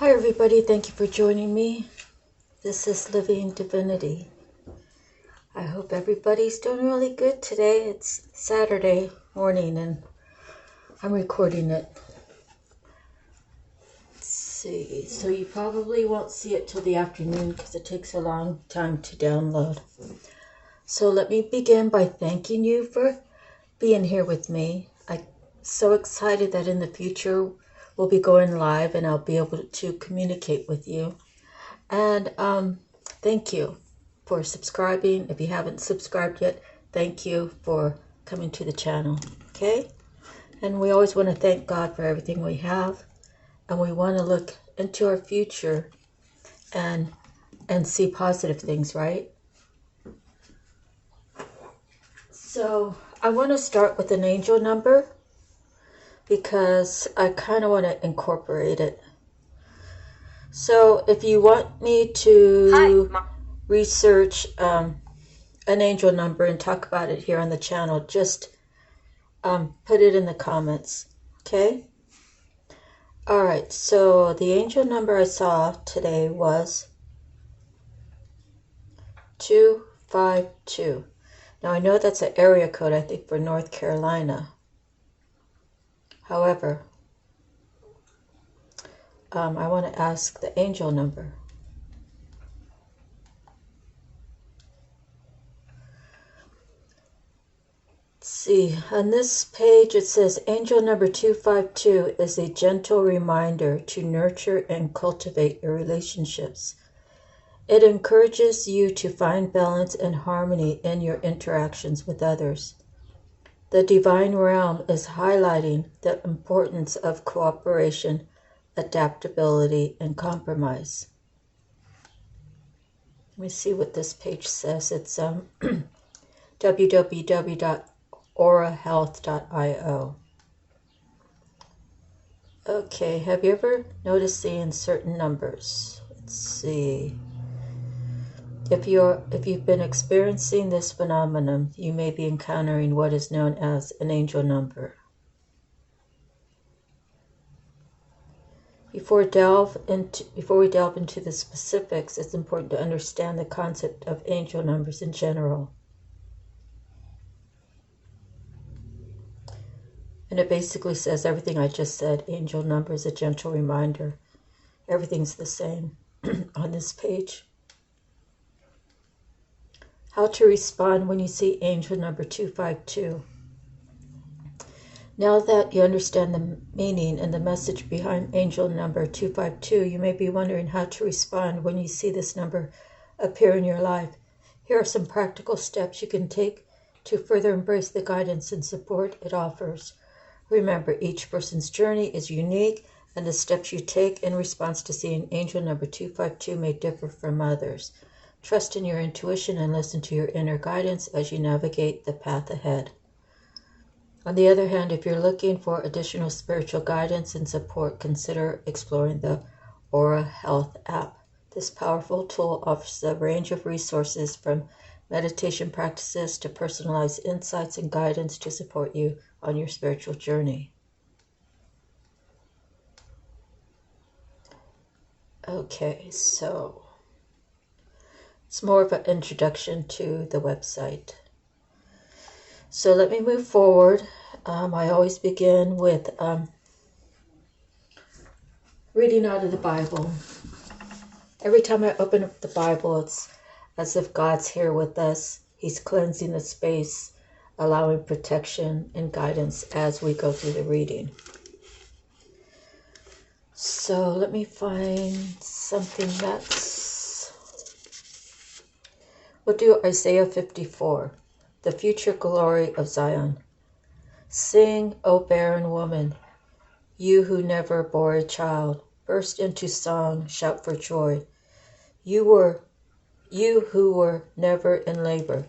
Hi everybody, thank you for joining me. This is Living Divinity. I hope everybody's doing really good today. It's Saturday morning and I'm recording it. Let's see, so you probably won't see it till the afternoon because it takes a long time to download. So let me begin by thanking you for being here with me. I'm so excited that in the future we'll be going live and I'll be able to communicate with you. And thank you for subscribing. If you haven't subscribed yet, thank you for coming to the channel. Okay? And we always want to thank God for everything we have. And we want to look into our future and see positive things, right? So I want to start with an angel number because I kind of want to incorporate it. So if you want me to research an angel number and talk about it here on the channel, just put it in the comments, okay? All right, so the angel number I saw today was 252. Now I know that's an area code, I think, for North Carolina. However, I want to ask the angel number. Let's see, on this page it says angel number 252 is a gentle reminder to nurture and cultivate your relationships. It encourages you to find balance and harmony in your interactions with others. The divine realm is highlighting the importance of cooperation, adaptability, and compromise. Let me see what this page says. It's www.aurahealth.io. Okay, have you ever noticed seeing certain numbers? Let's see. If you've been experiencing this phenomenon, you may be encountering what is known as an angel number. Before we delve into the specifics, it's important to understand the concept of angel numbers in general. And it basically says everything I just said. Angel number is a gentle reminder. Everything's the same on this page. How to respond when you see angel number 252. Now that you understand the meaning and the message behind angel number 252, you may be wondering how to respond when you see this number appear in your life. Here are some practical steps you can take to further embrace the guidance and support it offers. Remember, each person's journey is unique, and the steps you take in response to seeing angel number 252 may differ from others. Trust in your intuition and listen to your inner guidance as you navigate the path ahead. On the other hand, if you're looking for additional spiritual guidance and support, consider exploring the Aura Health app. This powerful tool offers a range of resources from meditation practices to personalized insights and guidance to support you on your spiritual journey. Okay, so it's more of an introduction to the website. So let me move forward. I always begin with reading out of the Bible. Every time I open up the Bible, it's as if God's here with us. He's cleansing the space, allowing protection and guidance as we go through the reading. So let me find something we'll do Isaiah 54, the future glory of Zion. Sing, O barren woman, you who never bore a child, burst into song, shout for joy. You who were never in labor,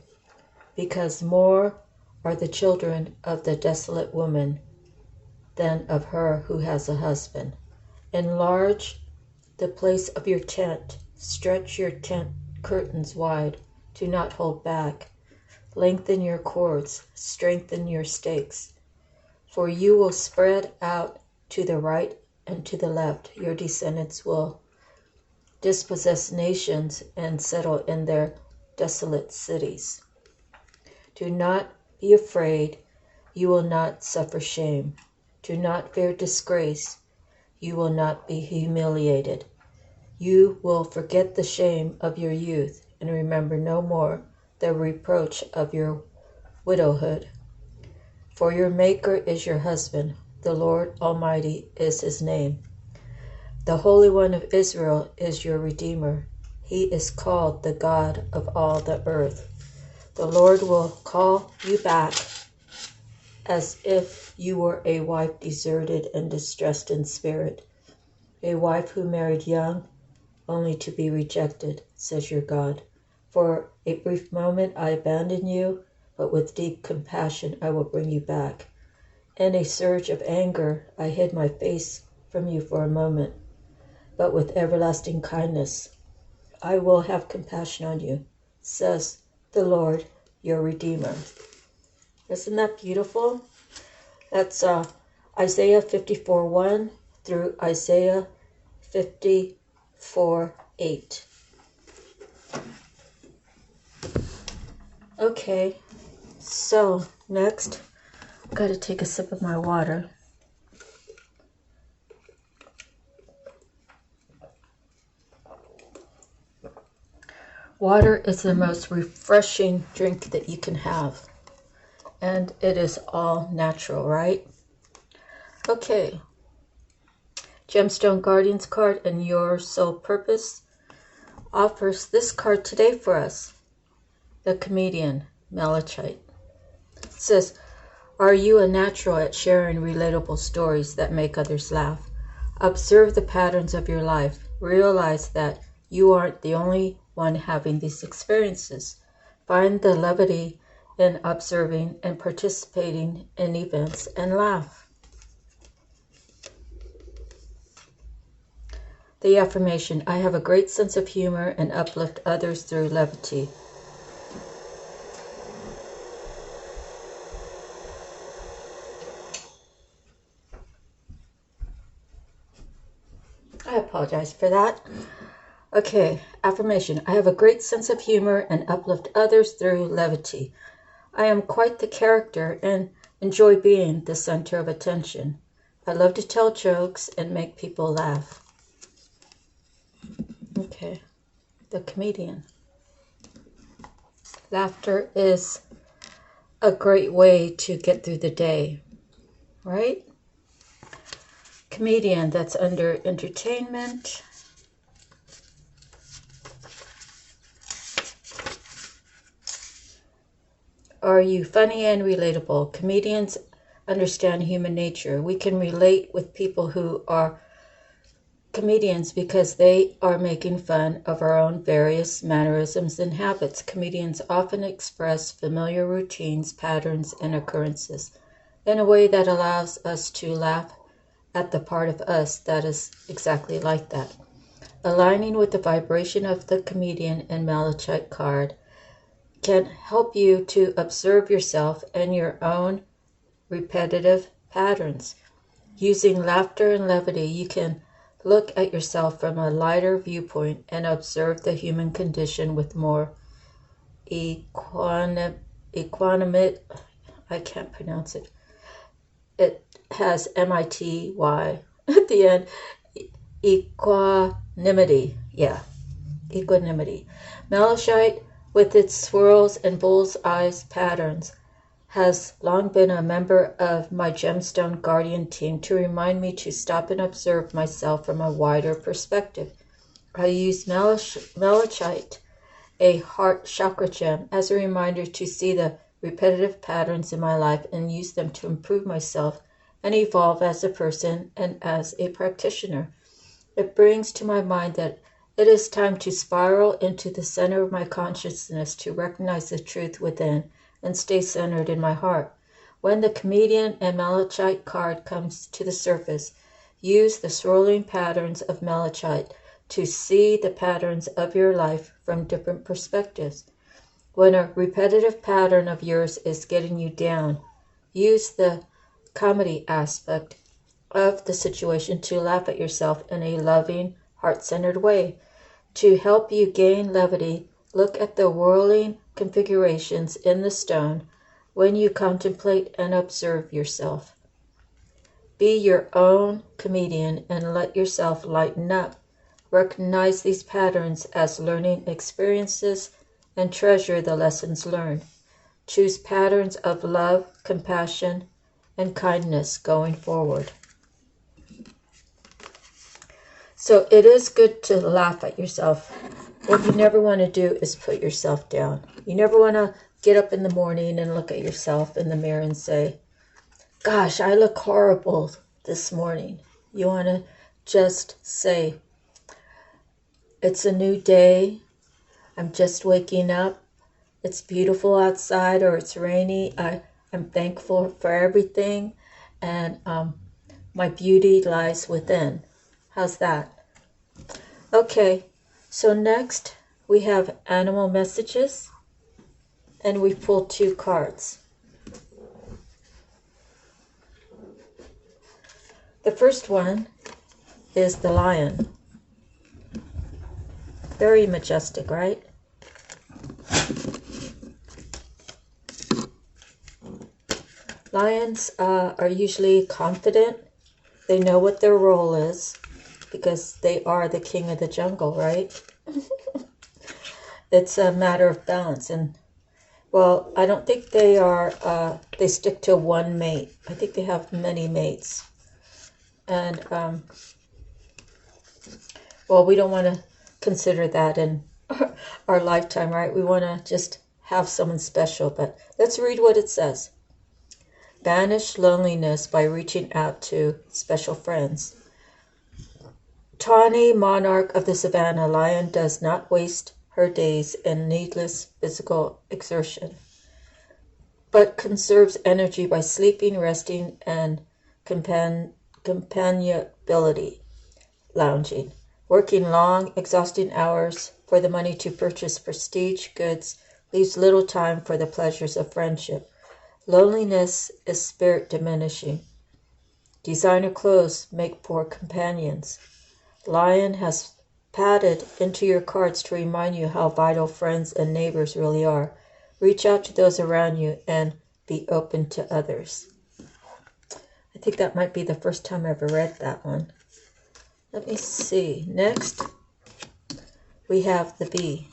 because more are the children of the desolate woman than of her who has a husband. Enlarge the place of your tent, stretch your tent curtains wide, do not hold back. Lengthen your cords, strengthen your stakes, for you will spread out to the right and to the left. Your descendants will dispossess nations and settle in their desolate cities. Do not be afraid. You will not suffer shame. Do not fear disgrace. You will not be humiliated. You will forget the shame of your youth and remember no more the reproach of your widowhood. For your Maker is your husband. The Lord Almighty is his name. The Holy One of Israel is your Redeemer. He is called the God of all the earth. The Lord will call you back as if you were a wife deserted and distressed in spirit, a wife who married young, only to be rejected, says your God. For a brief moment I abandoned you, but with deep compassion I will bring you back. In a surge of anger I hid my face from you for a moment, but with everlasting kindness I will have compassion on you, says the Lord, your Redeemer. Isn't that beautiful? That's Isaiah 54:1 through Isaiah 54:8. Okay, so next, I've got to take a sip of my water. Water is the most refreshing drink that you can have, and it is all natural, right? Okay, Gemstone Guardians card and Your Soul Purpose offers this card today for us. The Comedian, Malachite. It says, are you a natural at sharing relatable stories that make others laugh? Observe the patterns of your life. Realize that you aren't the only one having these experiences. Find the levity in observing and participating in events and laugh. The affirmation, I have a great sense of humor and uplift others through levity. I apologize for that. Okay, affirmation. I have a great sense of humor and uplift others through levity. I am quite the character and enjoy being the center of attention. I love to tell jokes and make people laugh. Okay, the Comedian. Laughter is a great way to get through the day, right? Comedian, that's under entertainment. Are you funny and relatable? Comedians understand human nature. We can relate with people who are comedians because they are making fun of our own various mannerisms and habits. Comedians often express familiar routines, patterns, and occurrences in a way that allows us to laugh at the part of us that is exactly like that. Aligning with the vibration of the Comedian and Malachite card can help you to observe yourself and your own repetitive patterns. Using laughter and levity, you can look at yourself from a lighter viewpoint and observe the human condition with more equanimity. I can't pronounce it. It has M-I-T-Y at the end. Equanimity. Yeah, equanimity. Malachite, with its swirls and bull's eyes patterns, has long been a member of my Gemstone Guardian team to remind me to stop and observe myself from a wider perspective. I use Malachite, a heart chakra gem, as a reminder to see the repetitive patterns in my life and use them to improve myself and evolve as a person and as a practitioner. It brings to my mind that it is time to spiral into the center of my consciousness to recognize the truth within and stay centered in my heart. When the Comedian and Malachite card comes to the surface, use the swirling patterns of Malachite to see the patterns of your life from different perspectives. When a repetitive pattern of yours is getting you down, use the comedy aspect of the situation to laugh at yourself in a loving, heart-centered way. To help you gain levity, look at the whirling configurations in the stone when you contemplate and observe yourself. Be your own comedian and let yourself lighten up. Recognize these patterns as learning experiences and treasure the lessons learned. Choose patterns of love, compassion, and kindness going forward. So it is good to laugh at yourself. What you never want to do is put yourself down. You never want to get up in the morning and look at yourself in the mirror and say, gosh, I look horrible this morning. You want to just say, it's a new day. I'm just waking up. It's beautiful outside or it's rainy. I'm thankful for everything. And my beauty lies within. How's that? Okay, so next we have animal messages. And we pull 2 cards. The first one is the lion. Very majestic, right? Lions are usually confident. They know what their role is because they are the king of the jungle, right? It's a matter of balance. And, well, I don't think they are, they stick to one mate. I think they have many mates. And, well, we don't want to consider that in our lifetime, right? We want to just have someone special. But let's read what it says. Banish loneliness by reaching out to special friends. Tawny monarch of the savannah, lion does not waste her days in needless physical exertion, but conserves energy by sleeping, resting, and companionability, lounging, working long, exhausting hours for the money to purchase prestige goods, leaves little time for the pleasures of friendship. Loneliness is spirit diminishing. Designer clothes make poor companions. Lion has padded into your cards to remind you how vital friends and neighbors really are. Reach out to those around you and be open to others. I think that might be the first time I ever read that one. Let me see. Next, we have the bee.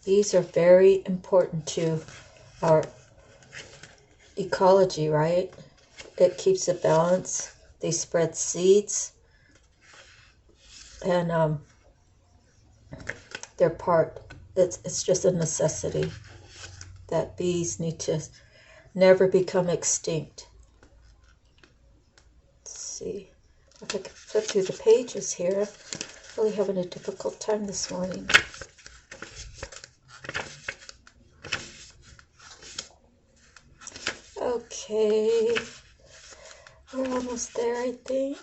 Bees are very important to our ecology, right? It keeps a balance. They spread seeds. And they're part. It's just a necessity that bees need to never become extinct. Let's see if I can flip through the pages here. I'm really having a difficult time this morning. Okay, we're almost there, I think.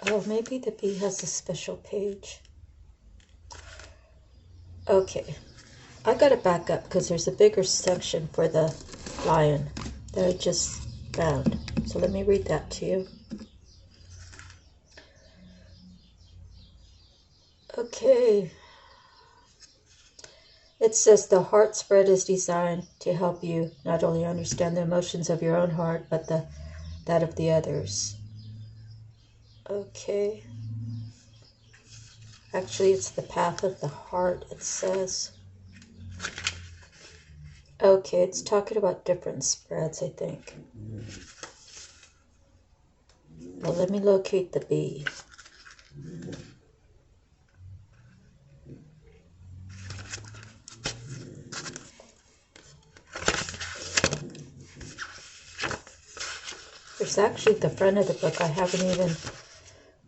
Oh, maybe the bee has a special page. Okay, I gotta back up because there's a bigger section for the lion that I just found. So let me read that to you. Okay. It says the heart spread is designed to help you not only understand the emotions of your own heart, but that of the others. Okay. Actually, it's the path of the heart, it says. Okay, it's talking about different spreads, I think. Well, let me locate the bee. There's actually the front of the book I haven't even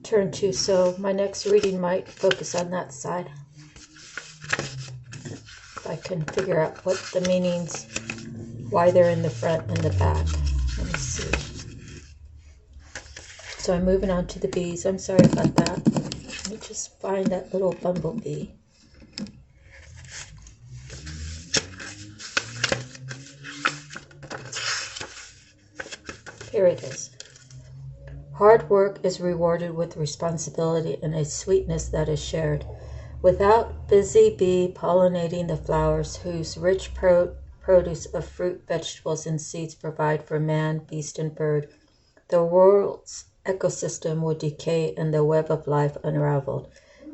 turned to, so my next reading might focus on that side. If I can figure out what the meanings, why they're in the front and the back. Let me see. So I'm moving on to the bees. I'm sorry about that. Let me just find that little bumblebee. Here it is. Hard work is rewarded with responsibility and a sweetness that is shared. Without busy bee pollinating the flowers whose rich produce of fruit, vegetables, and seeds provide for man, beast, and bird, the world's ecosystem would decay and the web of life unraveled.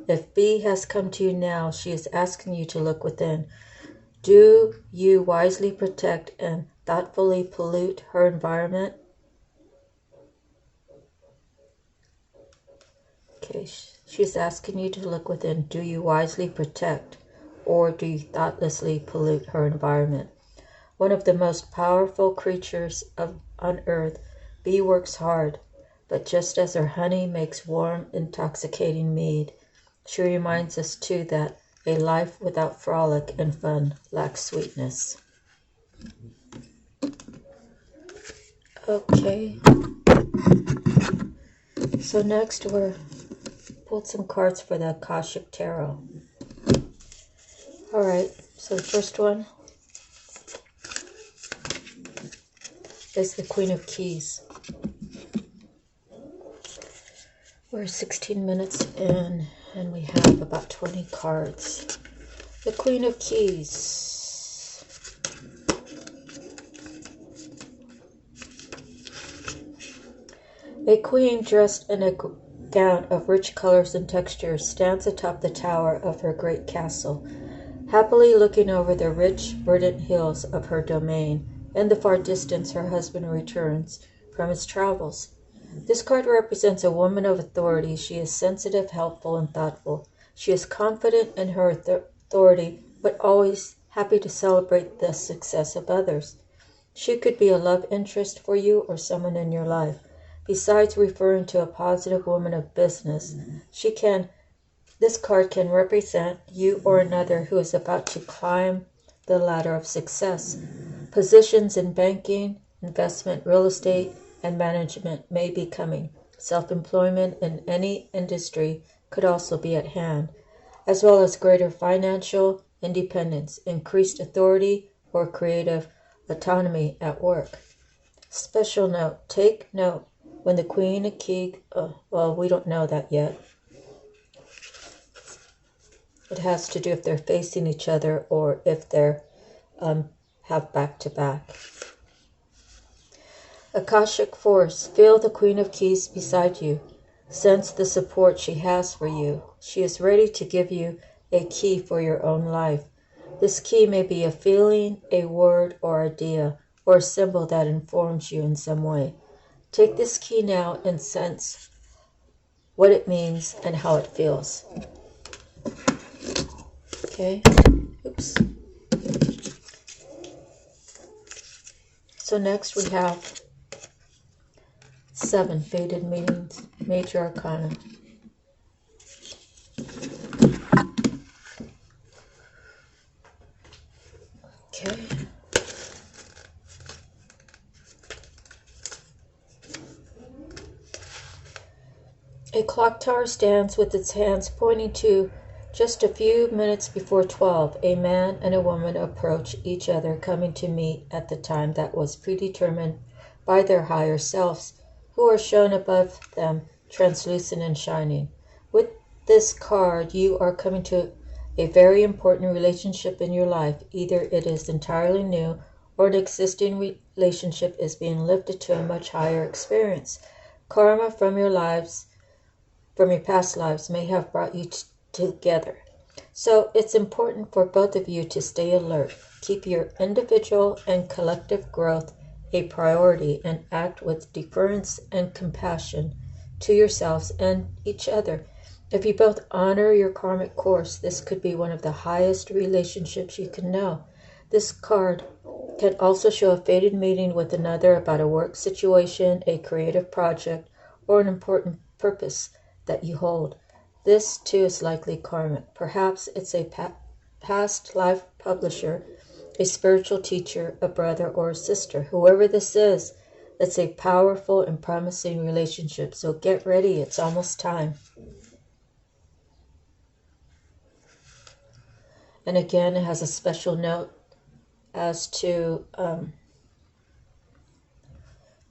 If bee has come to you now, she is asking you to look within. Do you wisely protect and thoughtfully pollute her environment? Okay, she's asking you to look within. Do you wisely protect or do you thoughtlessly pollute her environment? One of the most powerful creatures on earth, bee works hard, but just as her honey makes warm, intoxicating mead, she reminds us too that a life without frolic and fun lacks sweetness. Okay. So next we're pulled some cards for the Akashic Tarot. Alright, so the first one is the Queen of Keys. We're 16 minutes in and we have about 20 cards. The Queen of Keys. A queen dressed in a gown of rich colors and textures stands atop the tower of her great castle, happily looking over the rich, verdant hills of her domain. In the far distance, her husband returns from his travels. This card represents a woman of authority. She is sensitive, helpful, and thoughtful. She is confident in her authority, but always happy to celebrate the success of others. She could be a love interest for you or someone in your life. Besides referring to a positive woman of business, this card can represent you or another who is about to climb the ladder of success. Positions in banking, investment, real estate, and management may be coming. Self-employment in any industry could also be at hand, as well as greater financial independence, increased authority, or creative autonomy at work. Special note, take note, when the Queen of Keys, well, we don't know that yet. It has to do if they're facing each other or if they're have back-to-back. Akashic Force, feel the Queen of Keys beside you. Sense the support she has for you. She is ready to give you a key for your own life. This key may be a feeling, a word, or idea, or a symbol that informs you in some way. Take this key now and sense what it means and how it feels. Okay? Oops. So next we have 7 faded meanings, major arcana. Okay. A clock tower stands with its hands pointing to just a few minutes before 12. A man and a woman approach each other, coming to meet at the time that was predetermined by their higher selves, who are shown above them, translucent and shining. With this card, you are coming to a very important relationship in your life. Either it is entirely new or an existing relationship is being lifted to a much higher experience. Karma from your past lives may have brought you together. So it's important for both of you to stay alert. Keep your individual and collective growth a priority and act with deference and compassion to yourselves and each other. If you both honor your karmic course, this could be one of the highest relationships you can know. This card can also show a fated meeting with another about a work situation, a creative project, or an important purpose that you hold. This too is likely karmic. Perhaps it's a past life publisher, a spiritual teacher, a brother, or a sister. Whoever this is, it's a powerful and promising relationship. So get ready, it's almost time. And again, it has a special note as to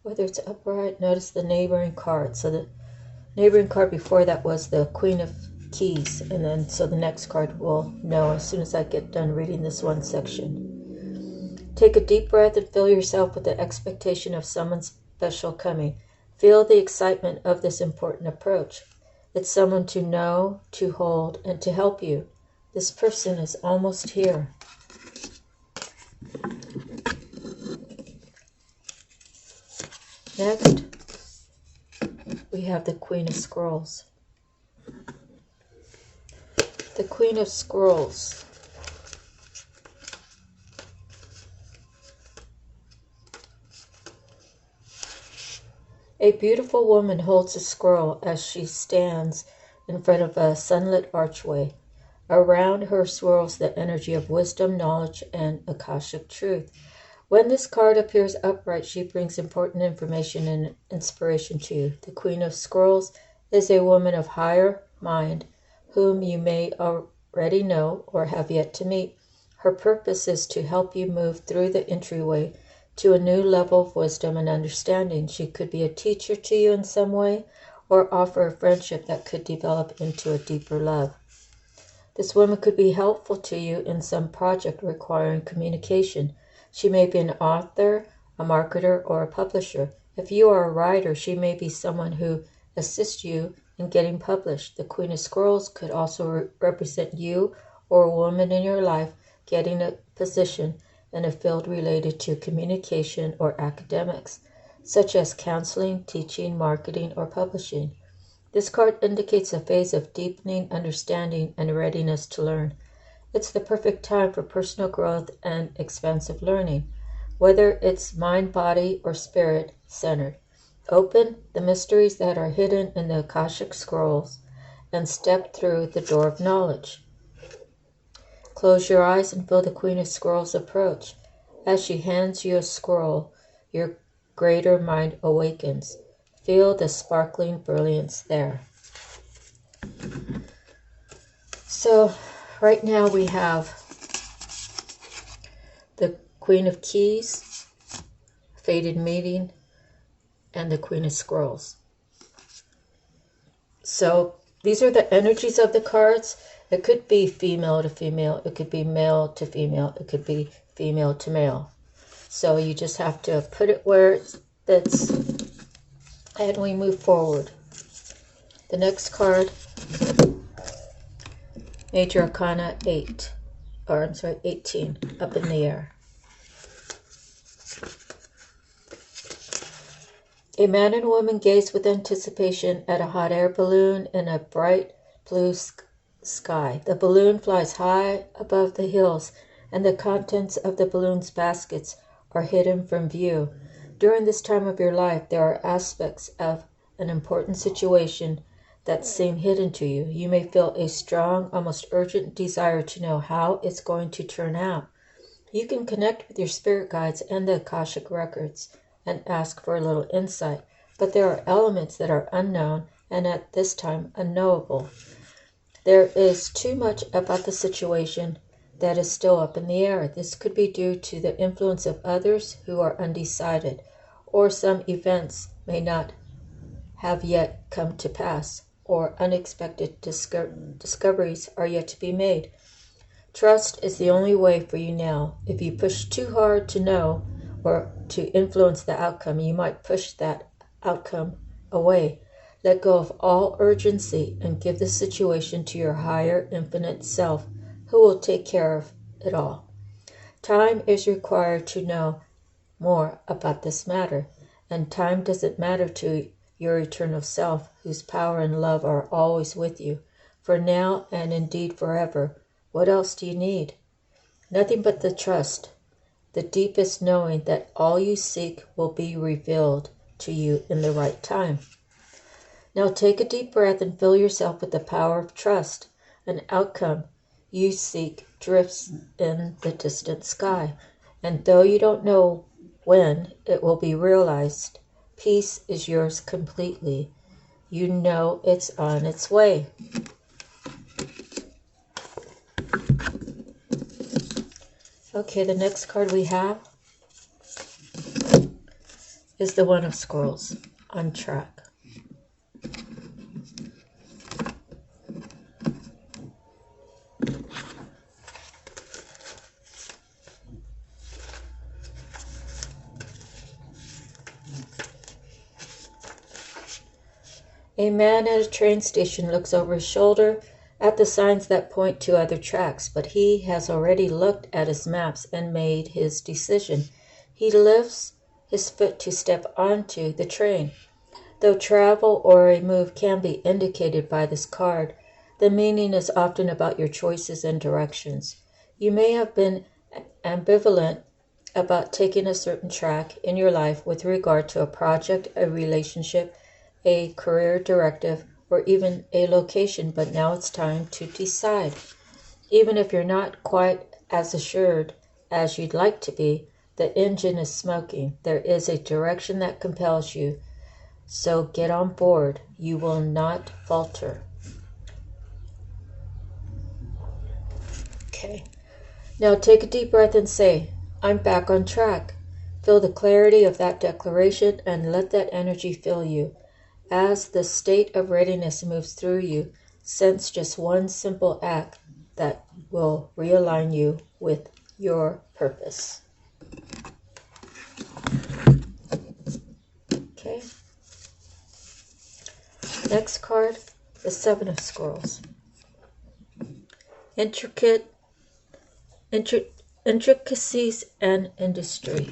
whether it's upright. Notice the neighboring card. So the neighboring card before that was the Queen of Keys. And then so the next card will know as soon as I get done reading this one section. Take a deep breath and fill yourself with the expectation of someone special coming. Feel the excitement of this important approach. It's someone to know, to hold, and to help you. This person is almost here. Next, we have the Queen of Scrolls. The Queen of Scrolls. A beautiful woman holds a scroll as she stands in front of a sunlit archway. Around her swirls the energy of wisdom, knowledge, and Akashic truth. When this card appears upright, she brings important information and inspiration to you. The Queen of Scrolls is a woman of higher mind, whom you may already know or have yet to meet. Her purpose is to help you move through the entryway to a new level of wisdom and understanding. She could be a teacher to you in some way, or offer a friendship that could develop into a deeper love. This woman could be helpful to you in some project requiring communication. She may be an author, a marketer, or a publisher. If you are a writer, she may be someone who assists you in getting published. The Queen of Scrolls could also represent you or a woman in your life getting a position in a field related to communication or academics, such as counseling, teaching, marketing, or publishing. This card indicates a phase of deepening understanding and readiness to learn. It's the perfect time for personal growth and expansive learning, whether it's mind, body, or spirit centered. Open the mysteries that are hidden in the Akashic scrolls and step through the door of knowledge. Close your eyes and feel the Queen of Scrolls approach. As she hands you a scroll, your greater mind awakens. Feel the sparkling brilliance there. So, right now we have the Queen of Keys, Fated Meeting, and the Queen of Scrolls. So, these are the energies of the cards. It could be female to female, it could be male to female, it could be female to male. So you just have to put it where it fits, and we move forward. The next card, Major Arcana 18, up in the air. A man and woman gaze with anticipation at a hot air balloon in a bright blue sky. The balloon flies high above the hills, and the contents of the balloon's baskets are hidden from view. During this time of your life, there are aspects of an important situation that seem hidden to you. You may feel a strong, almost urgent desire to know how it's going to turn out. You can connect with your spirit guides and the Akashic records and ask for a little insight, but there are elements that are unknown and at this time unknowable. There is too much about the situation that is still up in the air. This could be due to the influence of others who are undecided, or some events may not have yet come to pass, or unexpected discoveries are yet to be made. Trust is the only way for you now. If you push too hard to know or to influence the outcome, you might push that outcome away. Let go of all urgency and give the situation to your higher infinite self, who will take care of it all. Time is required to know more about this matter, and time doesn't matter to your eternal self, whose power and love are always with you, for now and indeed forever. What else do you need? Nothing but the trust, the deepest knowing that all you seek will be revealed to you in the right time. Now take a deep breath and fill yourself with the power of trust. An outcome you seek drifts in the distant sky, and though you don't know when it will be realized, peace is yours completely. You know it's on its way. Okay, the next card we have is the One of Scrolls, on track. A man at a train station looks over his shoulder at the signs that point to other tracks, but he has already looked at his maps and made his decision. He lifts his foot to step onto the train. Though travel or a move can be indicated by this card, the meaning is often about your choices and directions. You may have been ambivalent about taking a certain track in your life with regard to a project, a relationship, a career directive, or even a location, but now it's time to decide. Even if you're not quite as assured as you'd like to be, the engine is smoking. There is a direction that compels you. So get on board. You will not falter. Okay. Now take a deep breath and say, I'm back on track. Feel the clarity of that declaration and let that energy fill you. As the state of readiness moves through you, sense just one simple act that will realign you with your purpose. Okay. Next card, the Seven of Scrolls. Intricacies and industry.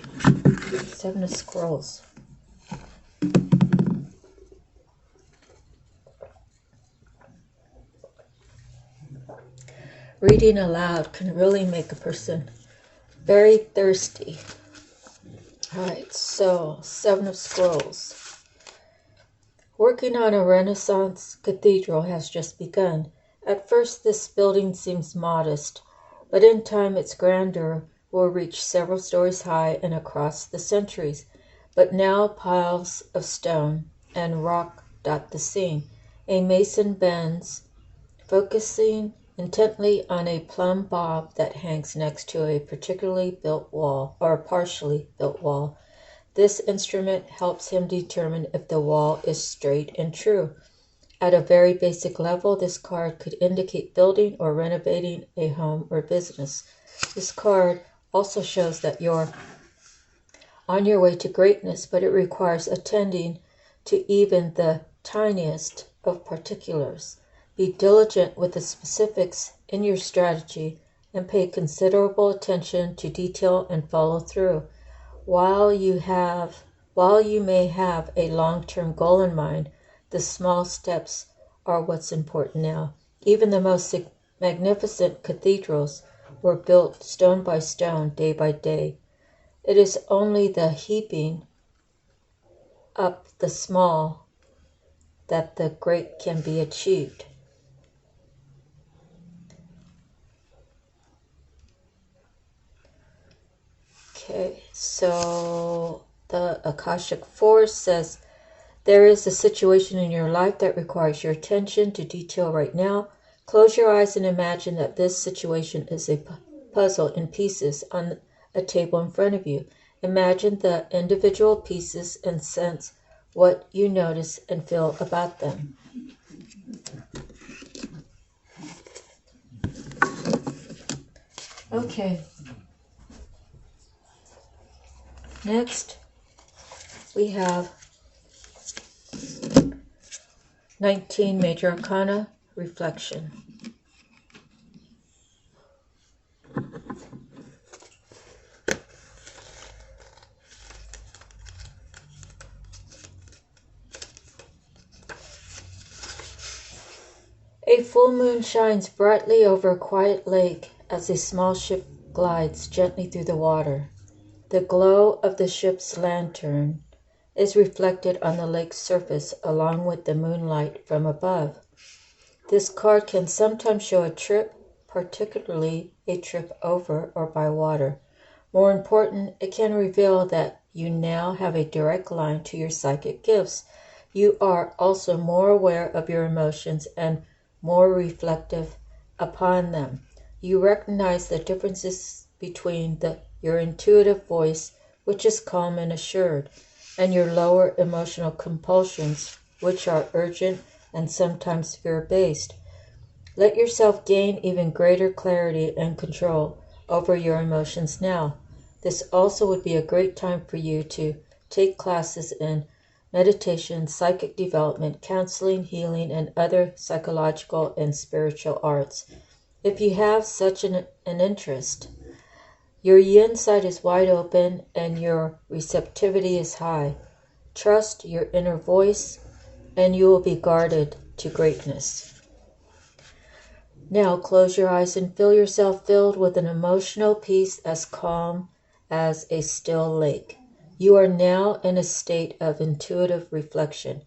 Seven of Scrolls. Reading aloud can really make a person very thirsty. Alright, so Seven of Scrolls. Working on a Renaissance cathedral has just begun. At first, this building seems modest, but in time its grandeur will reach several stories high and across the centuries. But now piles of stone and rock dot the scene. A mason bends, focusing intently on a plumb bob that hangs next to a partially built wall. This instrument helps him determine if the wall is straight and true. At a very basic level, this card could indicate building or renovating a home or business. This card also shows that you're on your way to greatness, but it requires attending to even the tiniest of particulars. Be diligent with the specifics in your strategy and pay considerable attention to detail and follow through. While you may have a long-term goal in mind, the small steps are what's important now. Even the most magnificent cathedrals were built stone by stone, day by day. It is only the heaping up the small that the great can be achieved. Okay, so the Akashic Force says, there is a situation in your life that requires your attention to detail right now. Close your eyes and imagine that this situation is a puzzle in pieces on a table in front of you. Imagine the individual pieces and sense what you notice and feel about them. Okay. Next, we have 19 Major Arcana Reflection. A full moon shines brightly over a quiet lake as a small ship glides gently through the water. The glow of the ship's lantern is reflected on the lake's surface along with the moonlight from above. This card can sometimes show a trip, particularly a trip over or by water. More important, it can reveal that you now have a direct line to your psychic gifts. You are also more aware of your emotions and more reflective upon them. You recognize the differences between your intuitive voice, which is calm and assured, and your lower emotional compulsions, which are urgent and sometimes fear-based. Let yourself gain even greater clarity and control over your emotions now. This also would be a great time for you to take classes in meditation, psychic development, counseling, healing, and other psychological and spiritual arts. If you have such an interest, your yin side is wide open and your receptivity is high. Trust your inner voice and you will be guarded to greatness. Now close your eyes and feel yourself filled with an emotional peace as calm as a still lake. You are now in a state of intuitive reflection.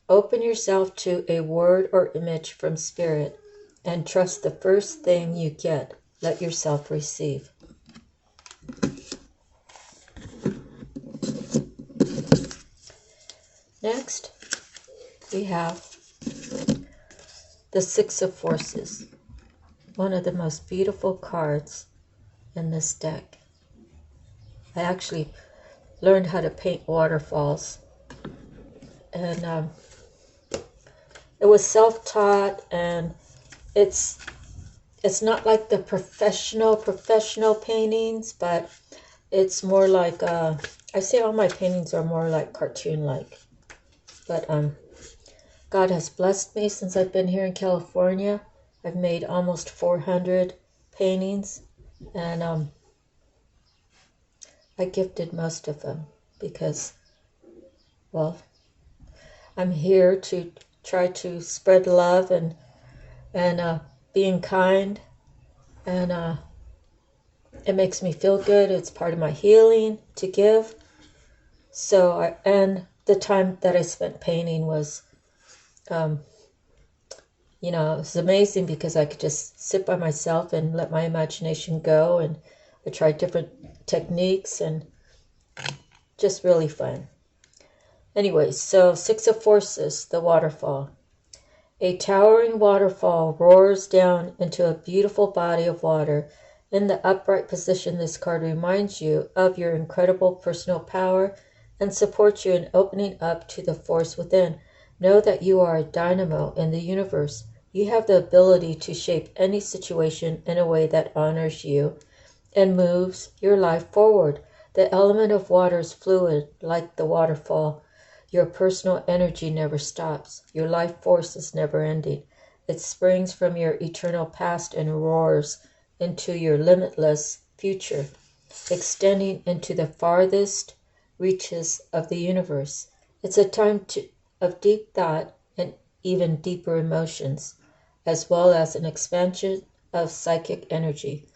Open yourself to a word or image from Spirit and trust the first thing you get. Let yourself receive. Next, we have the Six of Forces, one of the most beautiful cards in this deck. I actually learned how to paint waterfalls, and it was self-taught, and it's not like the professional paintings, but it's more like I say all my paintings are more like cartoon-like. But God has blessed me since I've been here in California. I've made almost 400 paintings, and I gifted most of them because, well, I'm here to try to spread love and being kind, and it makes me feel good. It's part of my healing to give. So, and the time that I spent painting was, it was amazing because I could just sit by myself and let my imagination go, and I tried different techniques and just really fun. Anyway, so Six of Forces, the waterfall. A towering waterfall roars down into a beautiful body of water. In the upright position, this card reminds you of your incredible personal power and supports you in opening up to the force within. Know that you are a dynamo in the universe. You have the ability to shape any situation in a way that honors you and moves your life forward. The element of water is fluid, like the waterfall. Your personal energy never stops. Your life force is never ending. It springs from your eternal past and roars into your limitless future, extending into the farthest reaches of the universe. It's a time of deep thought and even deeper emotions, as well as an expansion of psychic energy.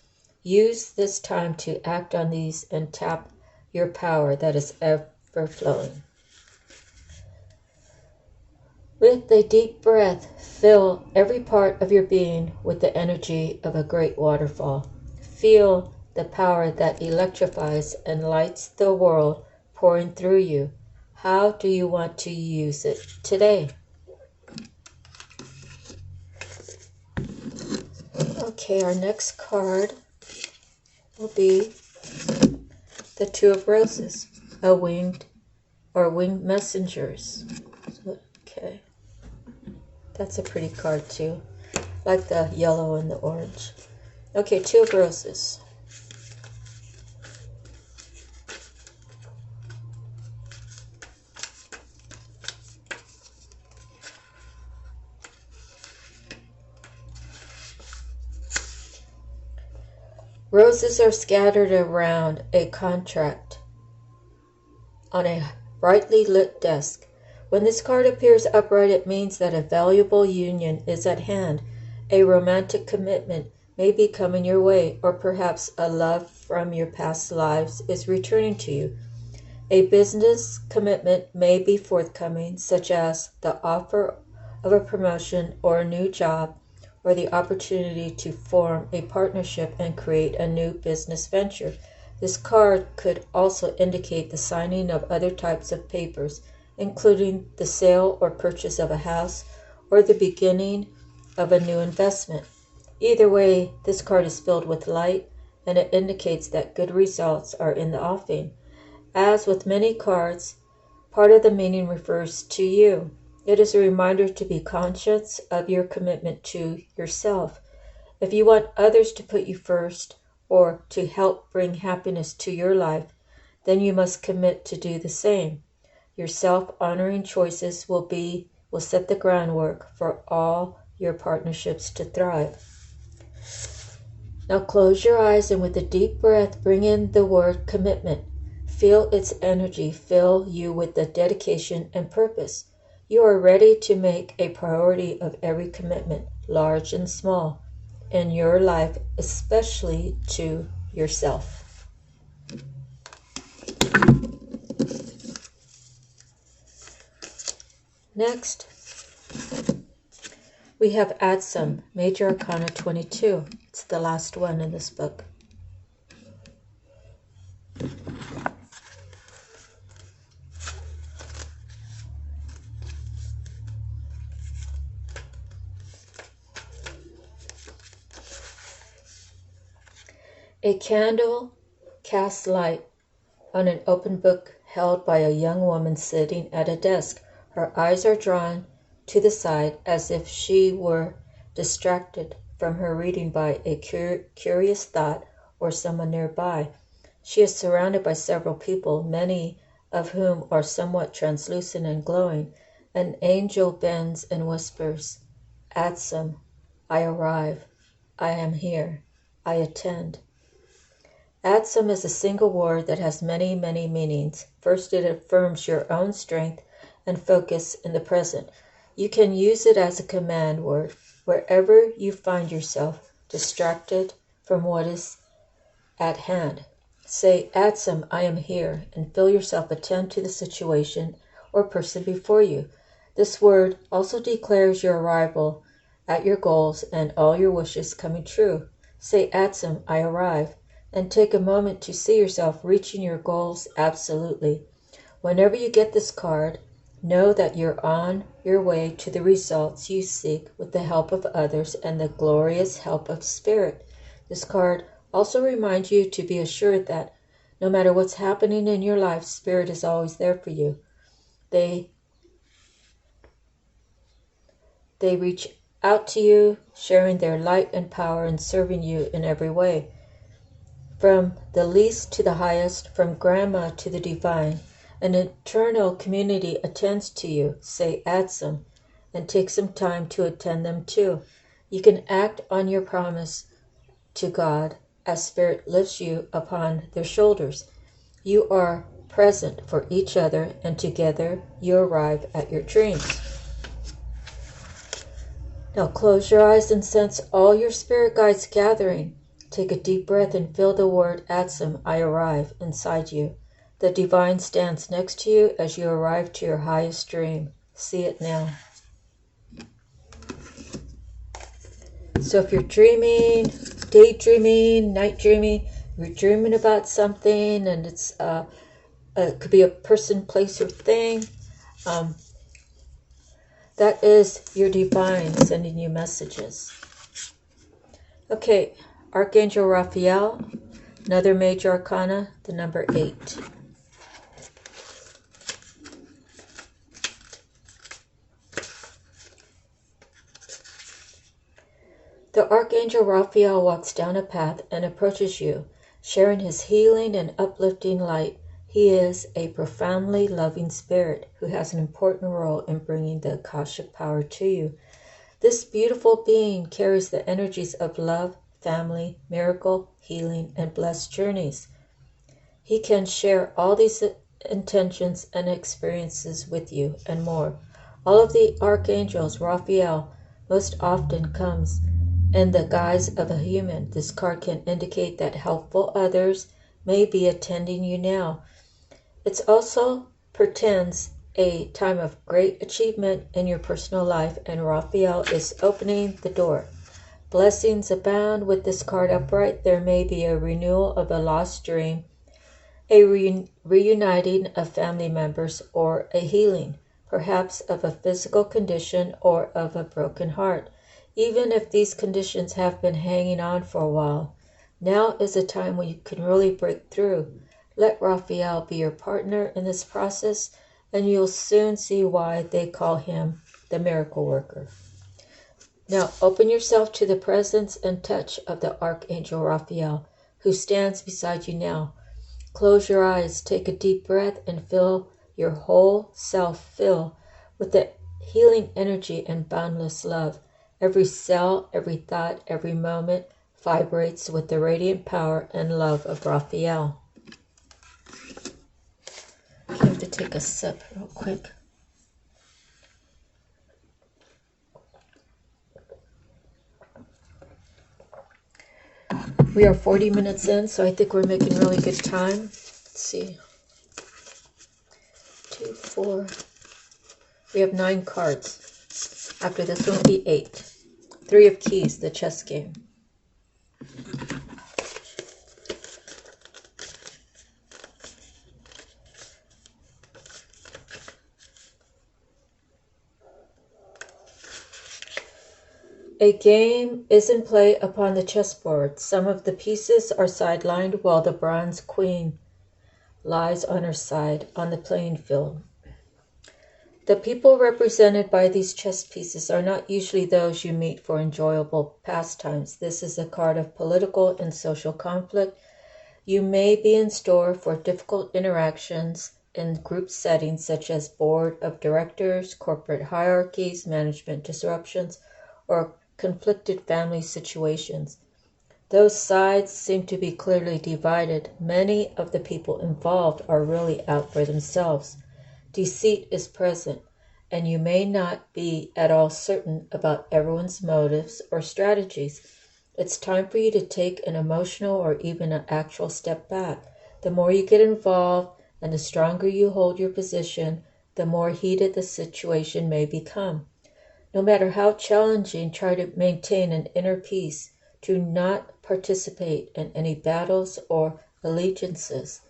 Use this time to act on these and tap your power that is ever flowing. With a deep breath, fill every part of your being with the energy of a great waterfall. Feel the power that electrifies and lights the world pouring through you. How do you want to use it today? Okay, our next card will be the Two of Roses, winged messengers. Okay, that's a pretty card too, like the yellow and the orange. Okay, Two of Roses. Roses are scattered around a contract on a brightly lit desk. When this card appears upright, it means that a valuable union is at hand. A romantic commitment may be coming your way, or perhaps a love from your past lives is returning to you. A business commitment may be forthcoming, such as the offer of a promotion or a new job, or the opportunity to form a partnership and create a new business venture. This card could also indicate the signing of other types of papers, including the sale or purchase of a house or the beginning of a new investment. Either way, this card is filled with light and it indicates that good results are in the offing. As with many cards, part of the meaning refers to you. It is a reminder to be conscious of your commitment to yourself. If you want others to put you first or to help bring happiness to your life, then you must commit to do the same. Your self-honoring choices will set the groundwork for all your partnerships to thrive. Now close your eyes and with a deep breath bring in the word commitment. Feel its energy fill you with the dedication and purpose. You are ready to make a priority of every commitment, large and small, in your life, especially to yourself. Next, we have Adsum, Major Arcana 22. It's the last one in this book. A candle casts light on an open book held by a young woman sitting at a desk. Her eyes are drawn to the side as if she were distracted from her reading by a curious thought or someone nearby. She is surrounded by several people, many of whom are somewhat translucent and glowing. An angel bends and whispers, "Adsum, I arrive. I am here. I attend." Adsum is a single word that has many, many meanings. First, it affirms your own strength and focus in the present. You can use it as a command word wherever you find yourself distracted from what is at hand. Say, "Adsum, I am here," and feel yourself attend to the situation or person before you. This word also declares your arrival at your goals and all your wishes coming true. Say, "Adsum, I arrive," and take a moment to see yourself reaching your goals absolutely. Whenever you get this card, know that you're on your way to the results you seek with the help of others and the glorious help of Spirit. This card also reminds you to be assured that no matter what's happening in your life, Spirit is always there for you. They reach out to you, sharing their light and power and serving you in every way. From the least to the highest, from grandma to the divine, an eternal community attends to you. Say, "Adsum," and take some time to attend them too. You can act on your promise to God as Spirit lifts you upon their shoulders. You are present for each other, and together you arrive at your dreams. Now close your eyes and sense all your spirit guides gathering. Take a deep breath and feel the word "Adsum, I arrive," inside you. The divine stands next to you as you arrive to your highest dream. See it now. So if you're dreaming, daydreaming, night dreaming, you're dreaming about something and it could be a person, place, or thing, that is your divine sending you messages. Okay, Archangel Raphael, another major arcana, the number 8. The Archangel Raphael walks down a path and approaches you, sharing his healing and uplifting light. He is a profoundly loving spirit who has an important role in bringing the Akashic power to you. This beautiful being carries the energies of love, family, miracle, healing, and blessed journeys. He can share all these intentions and experiences with you and more. All of the archangels, Raphael most often comes in the guise of a human. This card can indicate that helpful others may be attending you now. It also portends a time of great achievement in your personal life, and Raphael is opening the door. Blessings abound with this card upright. There may be a renewal of a lost dream, a reuniting of family members, or a healing, perhaps of a physical condition or of a broken heart. Even if these conditions have been hanging on for a while, Now is a time when you can really break through. Let Raphael be your partner in this process, and you'll soon see why they call him the miracle worker. Now open yourself to the presence and touch of the Archangel Raphael, who stands beside you now. Close your eyes, take a deep breath, and feel your whole self fill with the healing energy and boundless love. Every cell, every thought, every moment vibrates with the radiant power and love of Raphael. I have to take a sip real quick. We are 40 minutes in, so I think we're making really good time. Let's see. 2, 4. We have 9 cards. After this one will be 8. 3 of keys, the chess game. A game is in play upon the chessboard. Some of the pieces are sidelined while the bronze queen lies on her side on the playing field. The people represented by these chess pieces are not usually those you meet for enjoyable pastimes. This is a card of political and social conflict. You may be in store for difficult interactions in group settings such as board of directors, corporate hierarchies, management disruptions, or conflicted family situations. Those sides seem to be clearly divided. Many of the people involved are really out for themselves. Deceit is present, and you may not be at all certain about everyone's motives or strategies. It's time for you to take an emotional or even an actual step back. The more you get involved and the stronger you hold your position, the more heated the situation may become. No matter how challenging, try to maintain an inner peace. Do not participate in any battles or allegiances,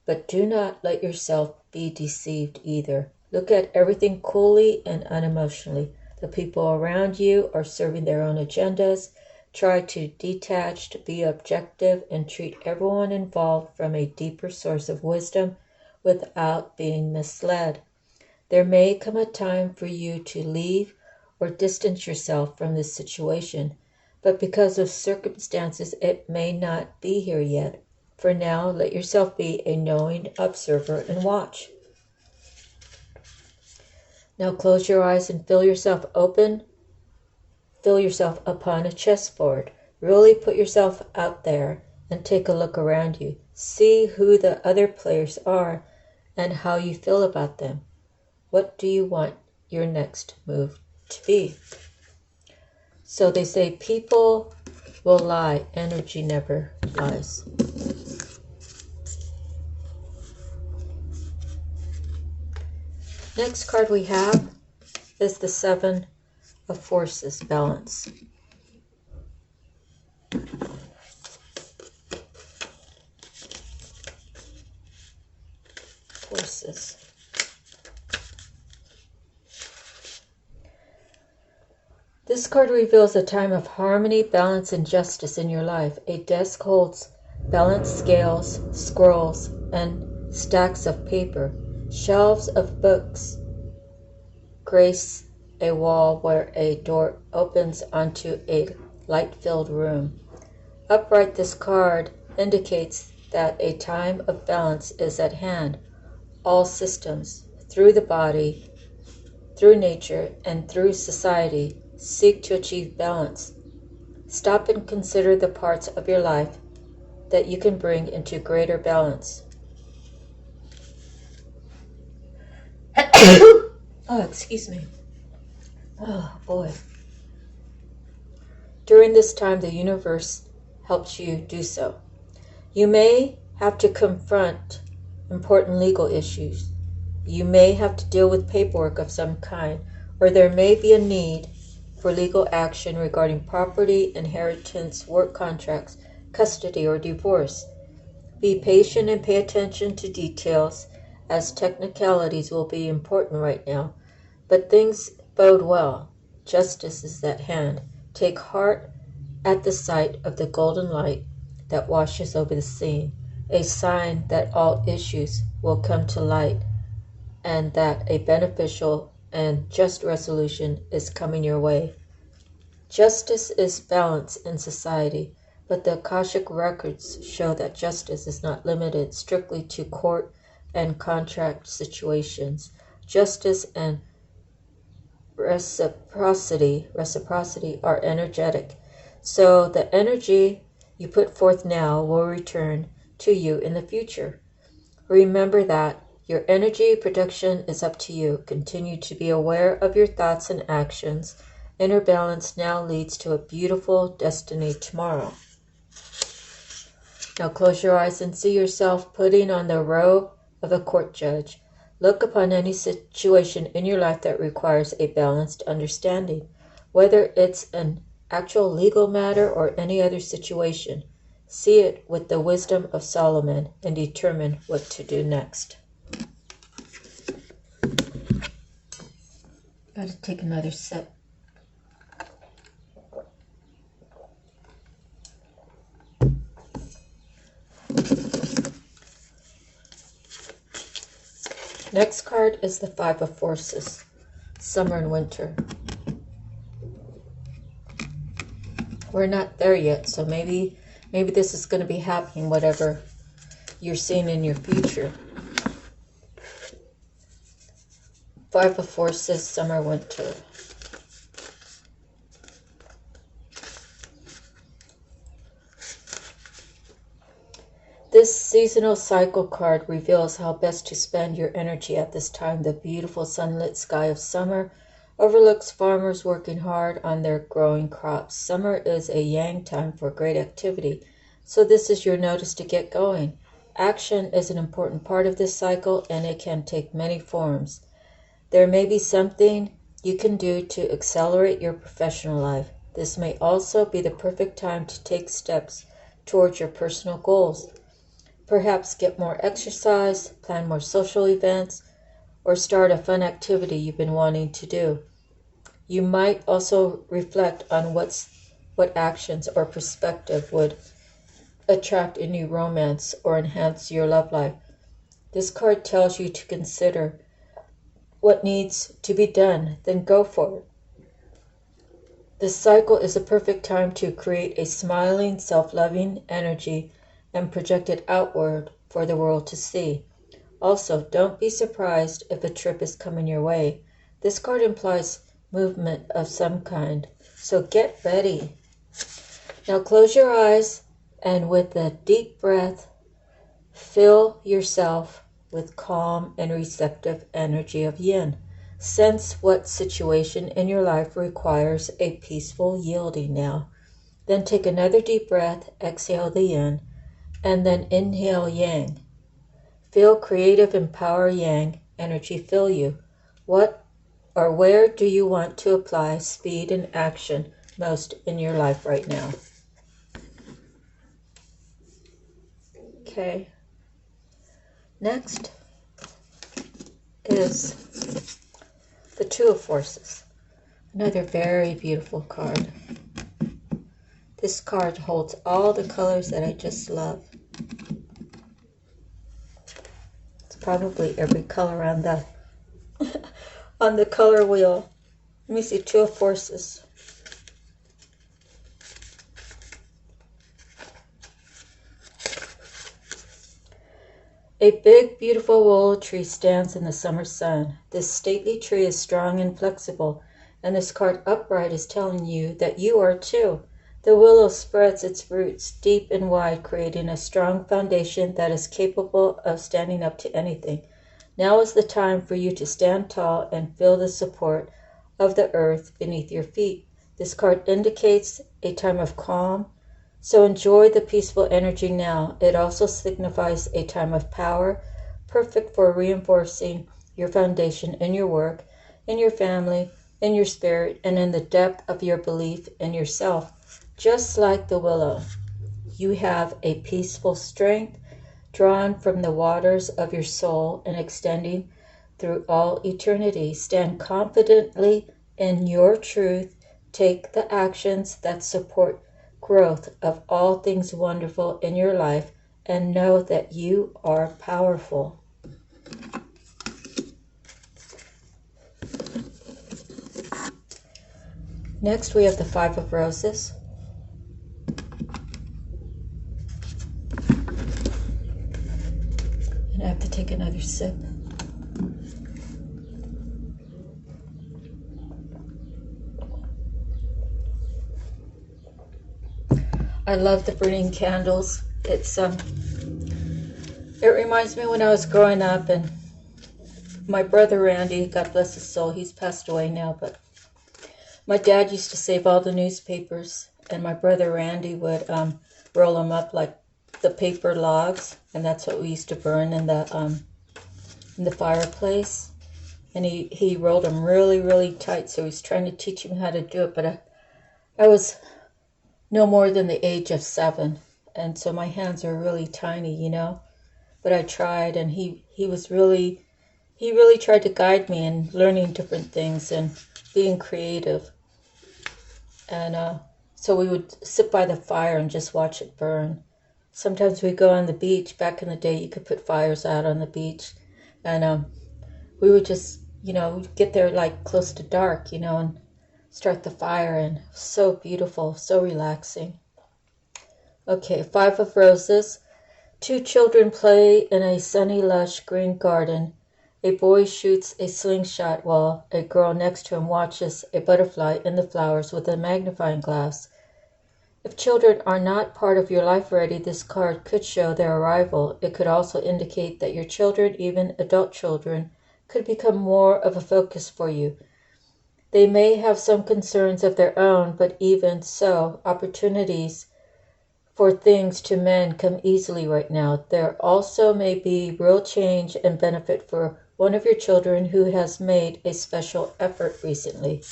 but do not let yourself be deceived either. Look at everything coolly and unemotionally. The people around you are serving their own agendas. Try to detach, to be objective, and treat everyone involved from a deeper source of wisdom without being misled. There may come a time for you to leave or distance yourself from this situation, but because of circumstances, it may not be here yet. For now, let yourself be a knowing observer and watch. Now close your eyes and feel yourself open. Feel yourself upon a chessboard. Really put yourself out there and take a look around you. See who the other players are and how you feel about them. What do you want your next move to be? So they say people will lie, energy never lies. Next card we have is the 7 of Forces, balance. Forces. This card reveals a time of harmony, balance, and justice in your life. A desk holds balanced scales, scrolls, and stacks of paper. Shelves of books grace a wall where a door opens onto a light-filled room. Upright, this card indicates that a time of balance is at hand. All systems, through the body, through nature, and through society, seek to achieve balance. Stop and consider the parts of your life that you can bring into greater balance. Oh, excuse me. Oh, boy. During this time, the universe helps you do so. You may have to confront important legal issues. You may have to deal with paperwork of some kind, or there may be a need for legal action regarding property, inheritance, work contracts, custody, or divorce. Be patient and pay attention to details, as technicalities will be important right now. But things bode well. Justice is at hand. Take heart at the sight of the golden light that washes over the scene, a sign that all issues will come to light and that a beneficial and just resolution is coming your way. Justice is balance in society, but the Akashic records show that justice is not limited strictly to court and contract situations. Justice and reciprocity are energetic. So the energy you put forth now will return to you in the future. Remember that your energy production is up to you. Continue to be aware of your thoughts and actions. Inner balance now leads to a beautiful destiny tomorrow. Now close your eyes and see yourself putting on the robe of a court judge. Look upon any situation in your life that requires a balanced understanding, whether it's an actual legal matter or any other situation. See it with the wisdom of Solomon and determine what to do next. Got to take another sip. Next card is the Five of Forces, summer and winter. We're not there yet, so maybe this is going to be happening, whatever you're seeing in your future. Five of Forces, summer, winter. This seasonal cycle card reveals how best to spend your energy at this time. The beautiful sunlit sky of summer overlooks farmers working hard on their growing crops. Summer is a yang time for great activity, so this is your notice to get going. Action is an important part of this cycle, and it can take many forms. There may be something you can do to accelerate your professional life. This may also be the perfect time to take steps towards your personal goals. Perhaps get more exercise, plan more social events, or start a fun activity you've been wanting to do. You might also reflect on what actions or perspective would attract a new romance or enhance your love life. This card tells you to consider what needs to be done, then go for it. This cycle is a perfect time to create a smiling, self-loving energy and project it outward for the world to see. Also, don't be surprised if a trip is coming your way. This card implies movement of some kind, so get ready. Now close your eyes and with a deep breath, fill yourself with calm and receptive energy of yin. Sense what situation in your life requires a peaceful yielding now. Then take another deep breath, exhale the yin, and then inhale yang. Feel creative and power yang energy fill you. What or where do you want to apply speed and action most in your life right now? Okay. Next is the Two of Forces. Another very beautiful card. This card holds all the colors that I just love. It's probably every color on the on the color wheel. Let me see, Two of Forces. A big, beautiful willow tree stands in the summer sun. This stately tree is strong and flexible, and this card upright is telling you that you are too. The willow spreads its roots deep and wide, creating a strong foundation that is capable of standing up to anything. Now is the time for you to stand tall and feel the support of the earth beneath your feet. This card indicates a time of calm, so enjoy the peaceful energy now. It also signifies a time of power, perfect for reinforcing your foundation in your work, in your family, in your spirit, and in the depth of your belief in yourself. Just like the willow, you have a peaceful strength drawn from the waters of your soul and extending through all eternity. Stand confidently in your truth. Take the actions that support growth of all things wonderful in your life, and know that you are powerful. Next, we have the Five of Roses. And I have to take another sip. I love the burning candles. It reminds me when I was growing up, and my brother Randy, God bless his soul, he's passed away now, but my dad used to save all the newspapers, and my brother Randy would roll them up like the paper logs, and that's what we used to burn in the fireplace. And he rolled them really, really tight, so he's trying to teach him how to do it, but I was no more than the age of 7, and so my hands are really tiny, you know. But I tried, and he really tried to guide me in learning different things and being creative. And so we would sit by the fire and just watch it burn. Sometimes we'd go on the beach. Back in the day, you could put fires out on the beach, and we would just, get there like close to dark, and start the fire, and so beautiful, so relaxing. Okay, Five of Roses. 2 children play in a sunny, lush green garden. A boy shoots a slingshot while a girl next to him watches a butterfly in the flowers with a magnifying glass. If children are not part of your life already, this card could show their arrival. It could also indicate that your children, even adult children, could become more of a focus for you. They may have some concerns of their own, but even so, opportunities for things to mend come easily right now. There also may be real change and benefit for one of your children who has made a special effort recently.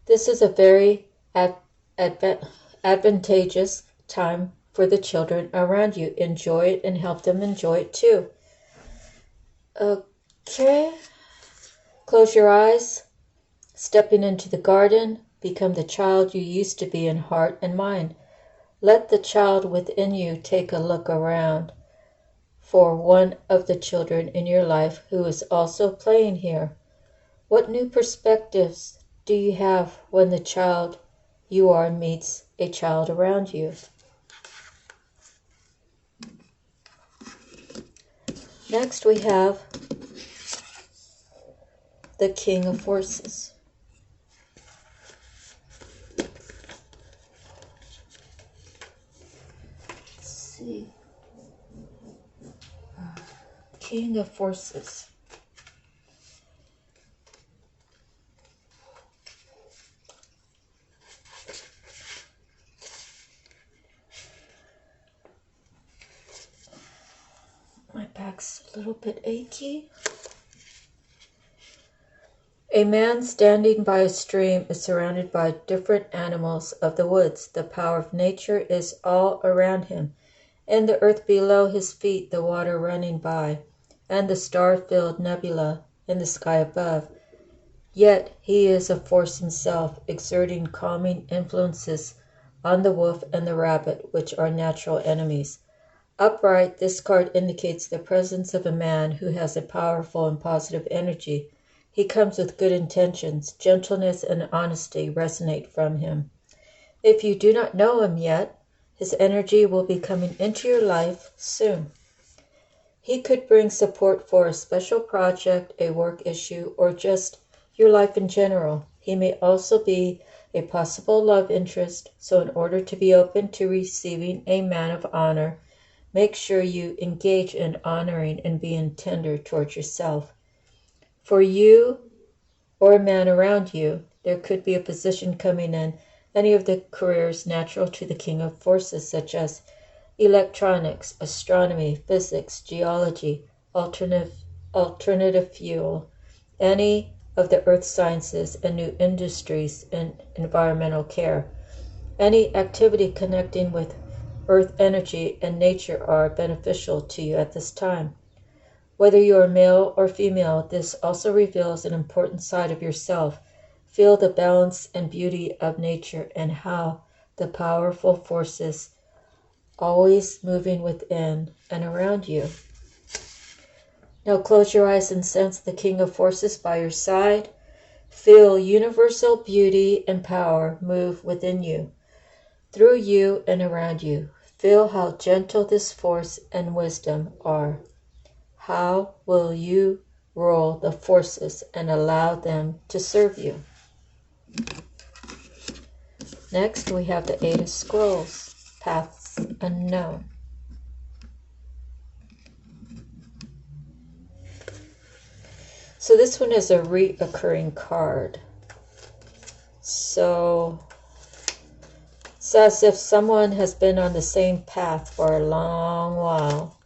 This is a very advantageous time for the children around you. Enjoy it and help them enjoy it too. Okay, close your eyes. Stepping into the garden, become the child you used to be in heart and mind. Let the child within you take a look around for one of the children in your life who is also playing here. What new perspectives do you have when the child you are meets a child around you? Next we have the King of Forces. Let's see. King of Forces. My back's a little bit achy. A man standing by a stream is surrounded by different animals of the woods. The power of nature is all around him. In the earth below his feet, the water running by, and the star-filled nebula in the sky above. Yet he is a force himself, exerting calming influences on the wolf and the rabbit, which are natural enemies. Upright, this card indicates the presence of a man who has a powerful and positive energy. He comes with good intentions. Gentleness and honesty resonate from him. If you do not know him yet, his energy will be coming into your life soon. He could bring support for a special project, a work issue, or just your life in general. He may also be a possible love interest, so in order to be open to receiving a man of honor, make sure you engage in honoring and being tender towards yourself. For you or a man around you, there could be a position coming in any of the careers natural to the King of Forces, such as electronics, astronomy, physics, geology, alternative fuel, any of the earth sciences and new industries and environmental care. Any activity connecting with earth energy and nature are beneficial to you at this time. Whether you are male or female, this also reveals an important side of yourself. Feel the balance and beauty of nature and how the powerful forces always moving within and around you. Now close your eyes and sense the King of Forces by your side. Feel universal beauty and power move within you, through you and around you. Feel how gentle this force and wisdom are. How will you rule the forces and allow them to serve you? Next, we have the Eight of Scrolls, Paths Unknown. So this one is a reoccurring card. So it's as if someone has been on the same path for a long while.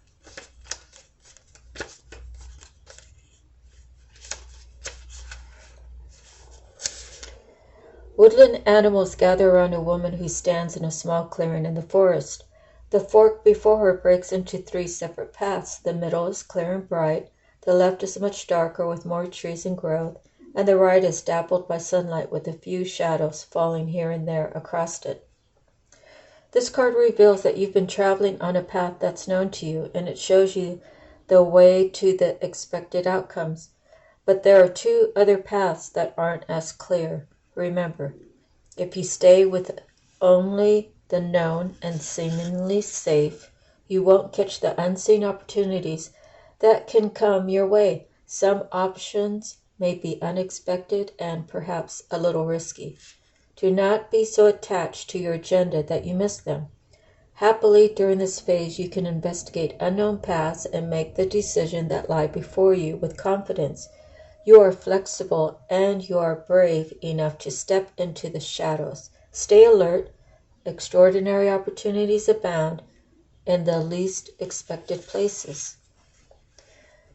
Woodland animals gather around a woman who stands in a small clearing in the forest. The fork before her breaks into 3 separate paths. The middle is clear and bright. The left is much darker with more trees and growth, and the right is dappled by sunlight with a few shadows falling here and there across it. This card reveals that you've been traveling on a path that's known to you, and it shows you the way to the expected outcomes. But there are 2 other paths that aren't as clear. Remember, if you stay with only the known and seemingly safe, you won't catch the unseen opportunities that can come your way. Some options may be unexpected and perhaps a little risky. Do not be so attached to your agenda that you miss them. Happily, during this phase, you can investigate unknown paths and make the decision that lie before you with confidence. You are flexible and you are brave enough to step into the shadows. Stay alert. Extraordinary opportunities abound in the least expected places.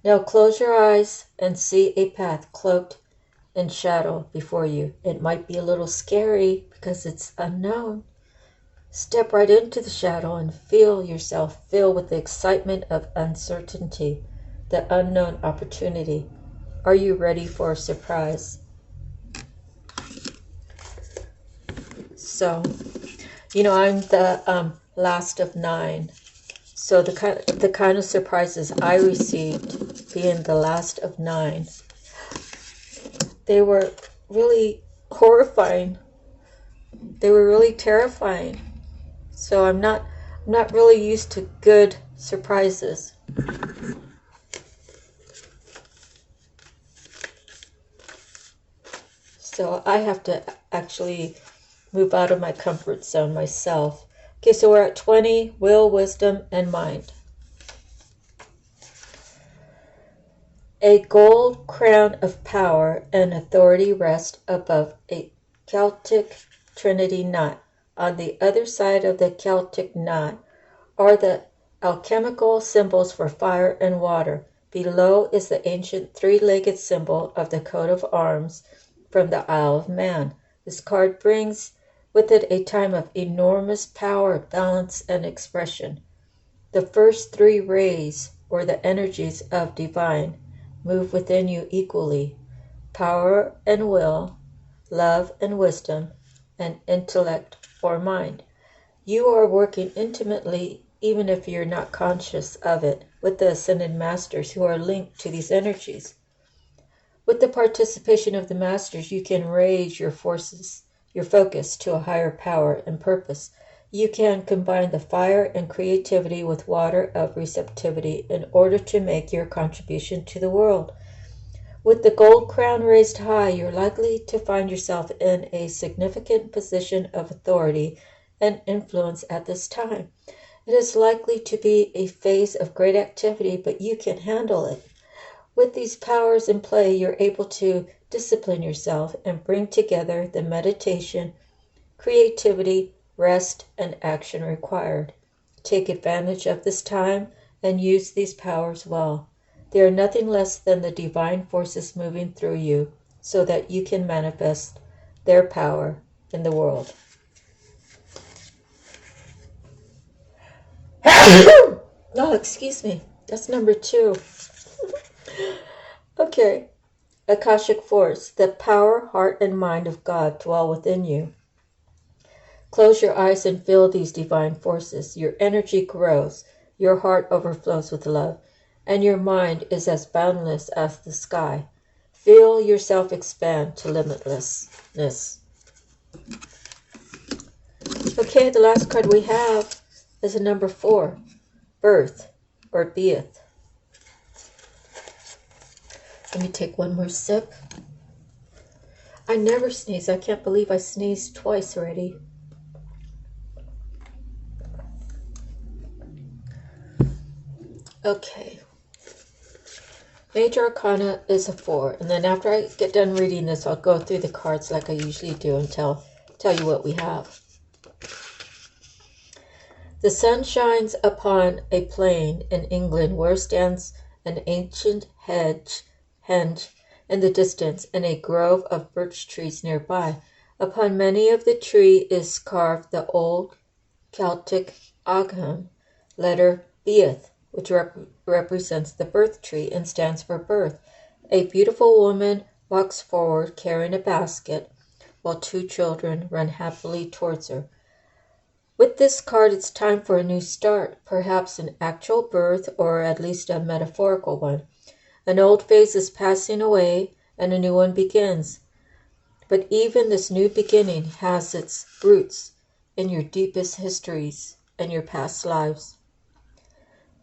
Now close your eyes and see a path cloaked in shadow before you. It might be a little scary because it's unknown. Step right into the shadow and feel yourself fill with the excitement of uncertainty, the unknown opportunity. Are you ready for a surprise? So, I'm the last of 9. So the kind of surprises I received, being the last of 9, they were really horrifying. They were really terrifying. So I'm not really used to good surprises. So I have to actually move out of my comfort zone myself. Okay, so we're at 20, will, wisdom, and mind. A gold crown of power and authority rests above a Celtic Trinity knot. On the other side of the Celtic knot are the alchemical symbols for fire and water. Below is the ancient 3-legged symbol of the coat of arms from the Isle of Man. This card brings with it a time of enormous power, balance, and expression. The first 3 rays, or the energies of divine, move within you equally. Power and will, love and wisdom, and intellect or mind. You are working intimately, even if you're not conscious of it, with the Ascended Masters who are linked to these energies. With the participation of the Masters, you can raise your focus to a higher power and purpose. You can combine the fire and creativity with water of receptivity in order to make your contribution to the world. With the gold crown raised high, you're likely to find yourself in a significant position of authority and influence at this time. It is likely to be a phase of great activity, but you can handle it. With these powers in play, you're able to discipline yourself and bring together the meditation, creativity, rest, and action required. Take advantage of this time and use these powers well. They are nothing less than the divine forces moving through you so that you can manifest their power in the world. Oh, excuse me. That's number 2. Okay. Akashic force. The power, heart, and mind of God dwell within you. Close your eyes and feel these divine forces. Your energy grows, your heart overflows with love, and your mind is as boundless as the sky. Feel yourself expand to limitlessness. Okay, the last card we have is a number 4, birth or beeth. Let me take one more sip. I never sneeze. I can't believe I sneezed twice already. Okay. Major Arcana is a 4. And then after I get done reading this, I'll go through the cards like I usually do and tell you what we have. The sun shines upon a plain in England where stands an ancient henge in the distance, and a grove of birch trees nearby. Upon many of the tree is carved the old Celtic Ogham letter Beeth, which represents the birth tree and stands for birth. A beautiful woman walks forward carrying a basket, while 2 children run happily towards her. With this card, it's time for a new start, perhaps an actual birth or at least a metaphorical one. An old phase is passing away and a new one begins. But even this new beginning has its roots in your deepest histories and your past lives.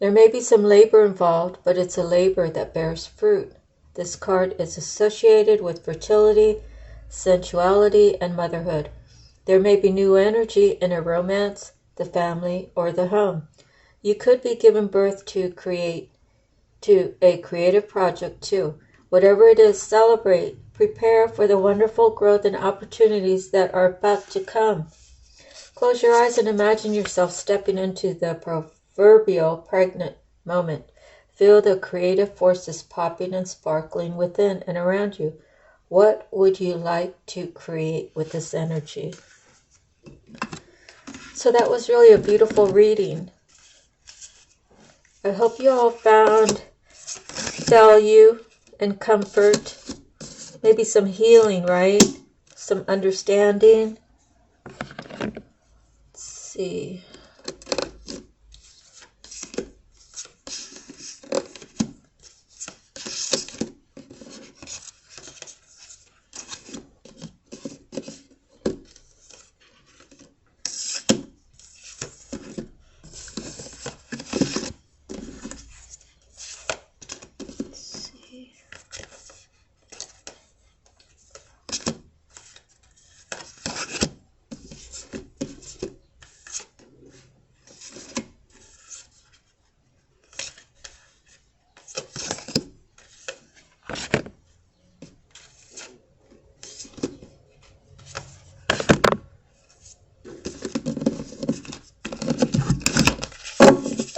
There may be some labor involved, but it's a labor that bears fruit. This card is associated with fertility, sensuality, and motherhood. There may be new energy in a romance, the family, or the home. You could be given birth to a creative project too. Whatever it is, celebrate. Prepare for the wonderful growth and opportunities that are about to come. Close your eyes and imagine yourself stepping into the proverbial pregnant moment. Feel the creative forces popping and sparkling within and around you. What would you like to create with this energy? So that was really a beautiful reading. I hope you all found value and comfort, maybe some healing, right? Some understanding. Let's see.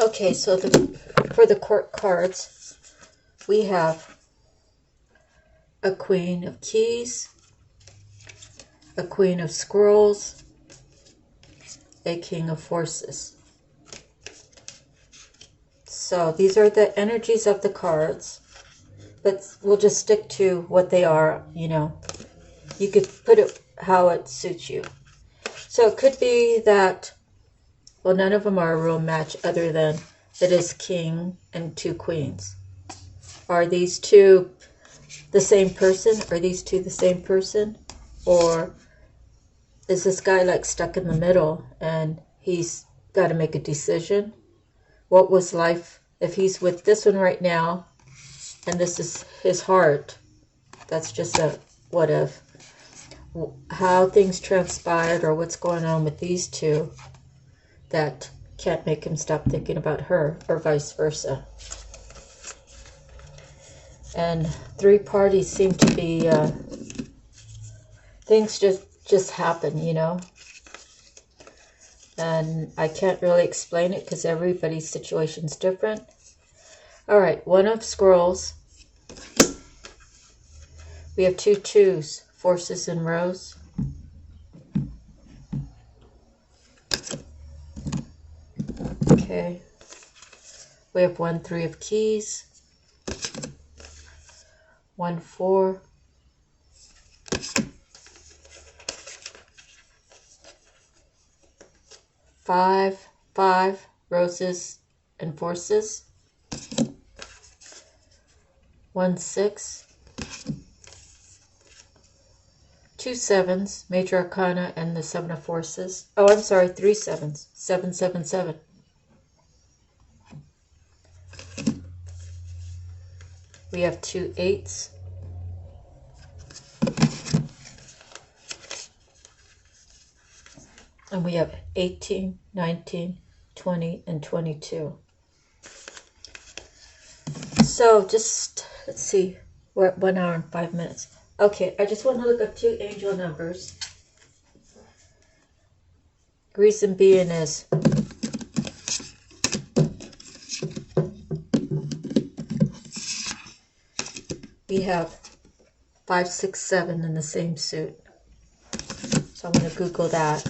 Okay, so for the court cards, we have a Queen of Keys, a Queen of Scrolls, a King of Forces. So these are the energies of the cards, but we'll just stick to what they are, you know. You could put it how it suits you. So it could be that, well, none of them are a real match other than it is king and 2 queens. Are these 2 the same person? Are these 2 the same person? Or is this guy like stuck in the middle and he's got to make a decision? What was life if he's with this one right now and this is his heart? That's just a what if. How things transpired or what's going on with these 2 that can't make him stop thinking about her, or vice versa. And 3 parties seem to be things just happen, you know. And I can't really explain it because everybody's situation's different. All right, 1 of Scrolls. We have 2 2s, Forces in rows. Okay. We have 1 3 of Keys. 1 4. 5, 5, roses and forces. 1, 6. 2 sevens, major arcana and the 7 of forces. Oh, I'm sorry, 3 sevens. 7, 7, 7. We have 2 8s. And we have 18, 19, 20, and 22. So just, let's see, we're at 1 hour and 5 minutes. Okay, I just want to look up 2 angel numbers. Reason being is we have 5, 6, 7 in the same suit. So I'm going to Google that.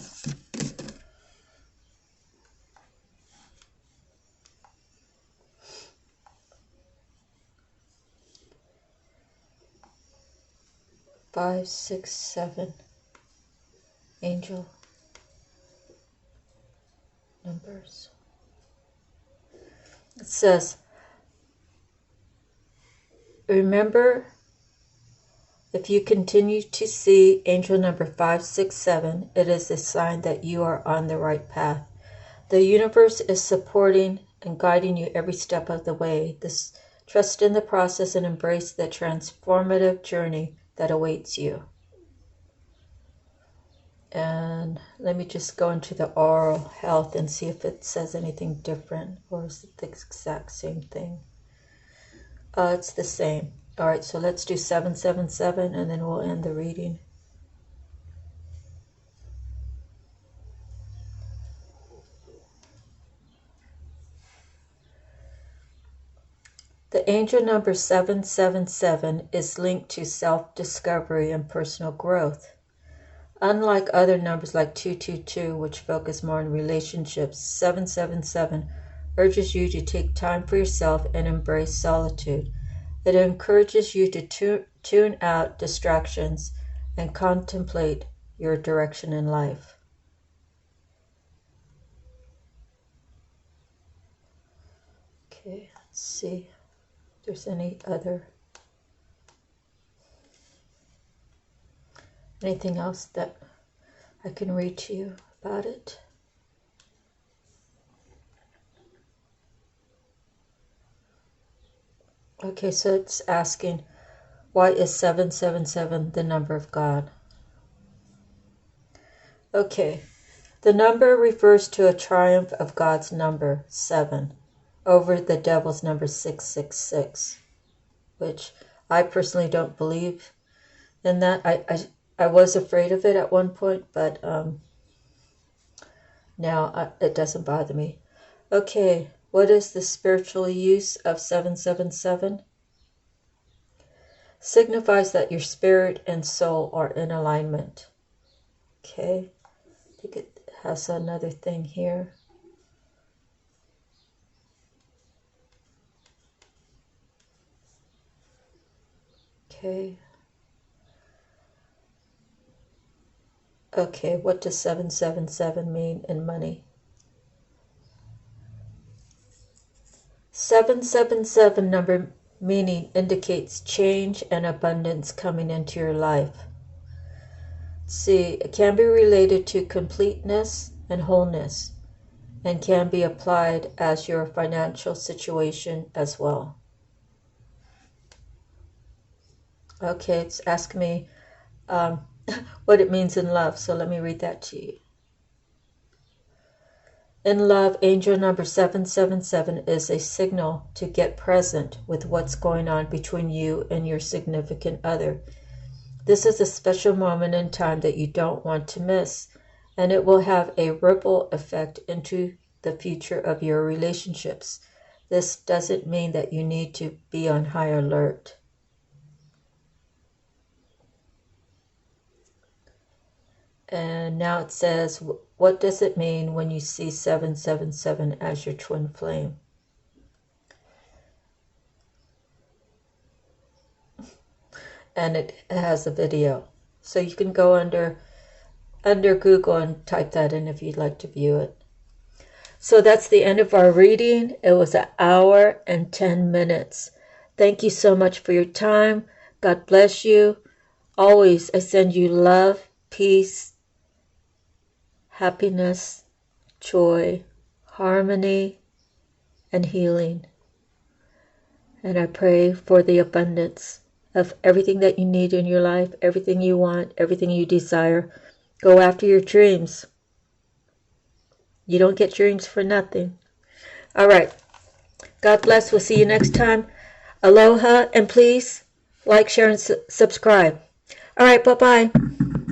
Five, 6, 7 angel numbers. It says, remember, if you continue to see angel number 5, 6, 7, it is a sign that you are on the right path. The universe is supporting and guiding you every step of the way. Trust in the process and embrace the transformative journey that awaits you. And let me just go into the oral health and see if it says anything different, or is it the exact same thing? It's the same. All right, so let's do 777 and then we'll end the reading. The angel number 777 is linked to self-discovery and personal growth. Unlike other numbers like 222, which focus more on relationships, 777 urges you to take time for yourself and embrace solitude. It encourages you to tune out distractions and contemplate your direction in life. Okay, let's see if there's anything else that I can read to you about it. Okay, so it's asking, why is 777 the number of God? Okay, the number refers to a triumph of God's number, 7, over the devil's number, 666, which I personally don't believe in that. I was afraid of it at one point, but now it doesn't bother me. Okay, what is the spiritual use of 777? Signifies that your spirit and soul are in alignment. Okay, I think it has another thing here. Okay. Okay, what does 777 mean in money? 777 number meaning indicates change and abundance coming into your life. See, it can be related to completeness and wholeness, and can be applied as your financial situation as well. Okay, it's asking me what it means in love, so let me read that to you. In love, angel number 777 is a signal to get present with what's going on between you and your significant other. This is a special moment in time that you don't want to miss, and it will have a ripple effect into the future of your relationships. This doesn't mean that you need to be on high alert. And now it says, what does it mean when you see 777 as your twin flame? And it has a video. So you can go under Google and type that in if you'd like to view it. So that's the end of our reading. It was an hour and 10 minutes. Thank you so much for your time. God bless you. Always, I send you love, peace, happiness, joy, harmony, and healing. And I pray for the abundance of everything that you need in your life, everything you want, everything you desire. Go after your dreams. You don't get dreams for nothing. All right. God bless. We'll see you next time. Aloha, and please like, share, and subscribe. All right. Bye-bye.